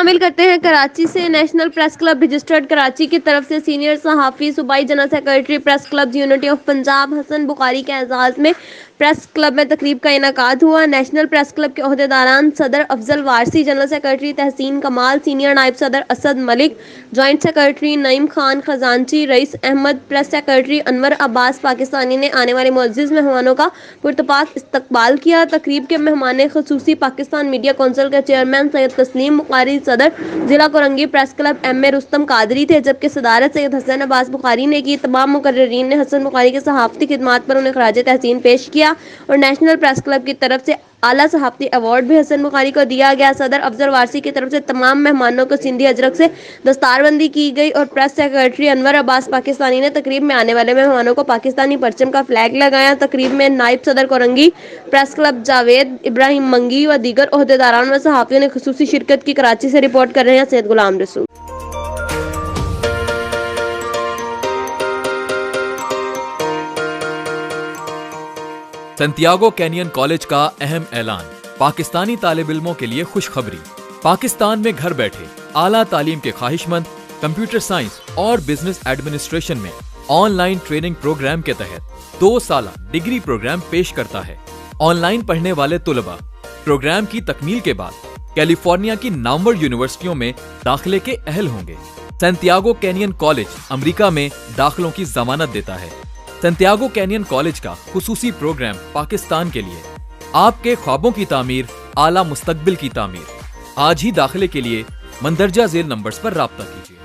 شامل کرتے ہیں کراچی سے national press club registered Karachi کی طرف سے سینئر صحافی صوبائی general secretary press club unity of Punjab Hasan Bukhari کے اعزاز میں پریس کلب میں تقریب کا انعقاد ہوا۔ نیشنل پریس کلب کے عہدیداران صدر افضل وارثی، جنرل سیکرٹری تحسین کمال، سینئر نائب صدر اسد ملک، جوائنٹ سیکرٹری نعیم خان خزانچی، رئیس احمد، پریس سیکرٹری انور عباس پاکستانی نے آنے والے معزز مہمانوں کا پرتپاک استقبال کیا۔ تقریب کے مہمان خصوصی پاکستان میڈیا کونسل کے چیئرمین سید تسلیم بخاری، صدر ضلع کورنگی پریس کلب ایم اے رستم قادری تھے، جبکہ صدارت سید حسن عباس بخاری نے کی۔ تمام مقررین نے حسن بخاری کی صحافتی خدمات پر انہیں خراج تحسین پیش کیا اور نیشنل پریس کلب کی طرف سے اعلیٰ صحافتی ایوارڈ بھی حسن بخاری کو دیا گیا۔ صدر افضل وارثی کی طرف سے تمام مہمانوں کو سندھی اجرک سے دستار بندی کی گئی اور پریس سیکرٹری انور عباس پاکستانی نے تقریب میں آنے والے مہمانوں کو پاکستانی پرچم کا فلیگ لگایا۔ تقریب میں نائب صدر کورنگی پریس کلب جاوید ابراہیم منگی و دیگر عہدیداران و صحافیوں نے خصوصی شرکت کی۔ کراچی سے رپورٹ کر رہے ہیں سید غلام رسول۔ سنتیاگو کینین کالج کا اہم اعلان، پاکستانی طالب علموں کے لیے خوشخبری۔ پاکستان میں گھر بیٹھے اعلیٰ تعلیم کے خواہش مند کمپیوٹر سائنس اور بزنس ایڈمنسٹریشن میں آن لائن ٹریننگ پروگرام کے تحت 2 سالہ ڈگری پروگرام پیش کرتا ہے۔ آن لائن پڑھنے والے طلباء پروگرام کی تکمیل کے بعد کیلیفورنیا کی نامور یونیورسٹیوں میں داخلے کے اہل ہوں گے۔ سنتیاگو کینین کالج امریکہ میں داخلوں کی ضمانت دیتا ہے۔ سنتیاگو کینین کالج کا خصوصی پروگرام پاکستان کے لیے، آپ کے خوابوں کی تعمیر، اعلیٰ مستقبل کی تعمیر۔ آج ہی داخلے کے لیے مندرجہ ذیل نمبرز پر رابطہ کیجیے۔